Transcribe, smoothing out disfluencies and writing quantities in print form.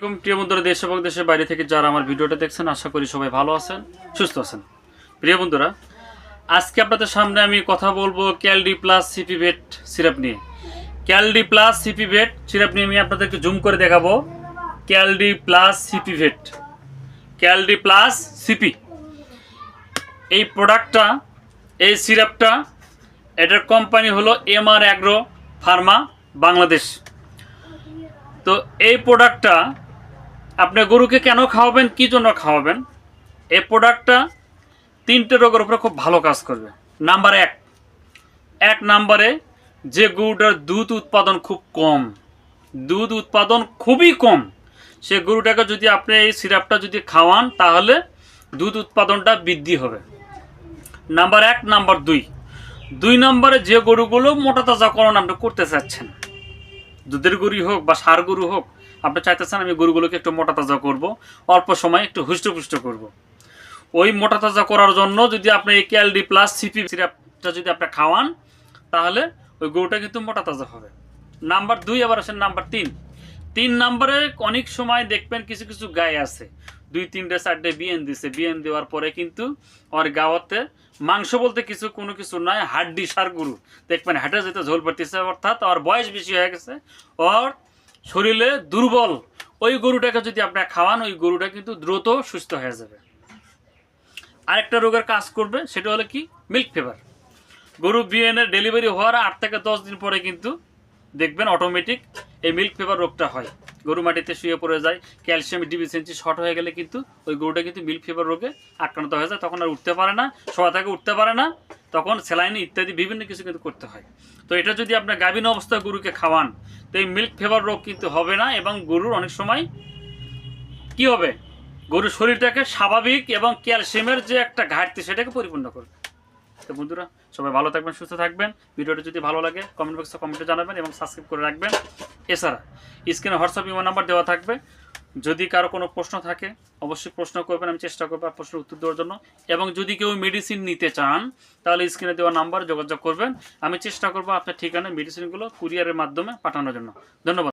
আসসালামু প্রিয় বন্ধুরা, দেশ এবং দেশের বাইরে থেকে যারা আমার ভিডিওটা দেখছেন, আশা করি সবাই ভালো আছেন, সুস্থ আছেন। প্রিয় বন্ধুরা, আজকে আপনাদের সামনে আমি কথা বলবো ক্যালডি প্লাস সিপি ভেট সিরাপ নিয়ে। ক্যালডি প্লাস সিপি ভেট সিরাপ নিয়ে আমি আপনাদেরকে জুম করে দেখাবো। ক্যালডি প্লাস সিপি ভেট, ক্যালডি প্লাস সিপি, এই প্রোডাক্টটা, এই সিরাপটা, এটার কোম্পানি হলো এমআর অ্যাগ্রো ফার্মা বাংলাদেশ। তো এই প্রোডাক্টটা আপনি গরুকে কেন খাওয়াবেন, কী জন্য খাওয়াবেন? এই প্রোডাক্টটা তিনটে রোগের উপরে খুব ভালো কাজ করবে। নাম্বার এক নাম্বারে, যে গরুটার দুধ উৎপাদন খুব কম, দুধ উৎপাদন খুবই কম, সে গরুটাকে যদি আপনি এই সিরাপটা যদি খাওয়ান, তাহলে দুধ উৎপাদনটা বৃদ্ধি হবে। নাম্বার এক। নাম্বার দুই নম্বরে, যে গরুগুলো মোটা তাজাকরণ আপনি করতে চাচ্ছেন, দুধের গরু হোক বা সার গরু হোক, আপনি চাইতেছেন আমি গরুগুলোকে একটু মোটা তাজা করবো, অল্প সময় একটু হুষ্টপুষ্ট করব। ওই মোটা তাজা করার জন্য যদি আপনি এই ক্যালডি প্লাস সিপি সিরাপটা যদি আপনি খাওয়ান, তাহলে ওই গরুটা কিন্তু মোটা তাজা হবে। নাম্বার দুই। আবার আসেন নাম্বার তিন নম্বরে, অনেক সময় দেখবেন কিছু কিছু গায়ে আছে 2-3টে 4টে বিএন দিছে, বিএন দেওয়ার পরে কিন্তু ওর গাওয়াতে মাংস বলতে কোনো কিছু নাই, হাড্ডি সার গরু দেখবেন হাঁটে যেতে ঝোল পড়তেছে, অর্থাৎ ওর বয়স বেশি হয়ে গেছে, ওর শরীরে দুর্বল। ওই গরুটাকে যদি আপনার খাওয়ান, ওই গরুটা কিন্তু দ্রুত সুস্থ হয়ে যাবে। আরেকটা রোগের কাজ করবে, সেটা হলো কি, মিল্ক ফিভার। গরু বিএনের ডেলিভারি হওয়ার 8 থেকে 10 দিন পরে কিন্তু দেখবেন অটোমেটিক এই মিল্ক ফিভার রোগটা হয়। গরু মাটিতে শুয়ে পড়ে যায়, ক্যালসিয়াম ডিফিসিয়েন্সি শর্ট হয়ে গেলে কিন্তু ওই গরুটা কিন্তু মিল্ক ফিভার রোগে আক্রান্ত হয়ে যায়। তখন আর উঠতে পারে না, শোয়া থেকে উঠতে পারে না, তখন স্যালাইন ইত্যাদি বিভিন্ন কিছু কিন্তু করতে হয়। তো এটা যদি আপনার গাভীন অবস্থায় গরুকে খাওয়ান, তো এই মিল্ক ফিভার রোগ কিন্তু হবে না, এবং গরুর অনেক সময় কি হবে, গরুর শরীরটাকে স্বাভাবিক এবং ক্যালসিয়ামের যে একটা ঘাটতি, সেটাকে পরিপূর্ণ করবে। তো বন্ধুরা, সবাই ভালো থাকবেন, সুস্থ থাকবেন। ভিডিওটা যদি ভালো লাগে কমেন্ট বক্সে কমেন্টে জানাবেন এবং সাবস্ক্রাইব করে রাখবেন। এছাড়া স্ক্রিনে হোয়াটসঅ্যাপ ইমো নাম্বার দেওয়া থাকবে, যদি কারো কোনো প্রশ্ন থাকে অবশ্যই প্রশ্ন করবেন, আমি চেষ্টা করবো প্রশ্নের উত্তর দেওয়ার জন্য। এবং যদি কেউ মেডিসিন নিতে চান, তাহলে স্ক্রিনে দেওয়া নাম্বার যোগাযোগ করবেন, আমি চেষ্টা করবো আপনার ঠিকানায় মেডিসিনগুলো কুরিয়ারের মাধ্যমে পাঠানোর জন্য। ধন্যবাদ।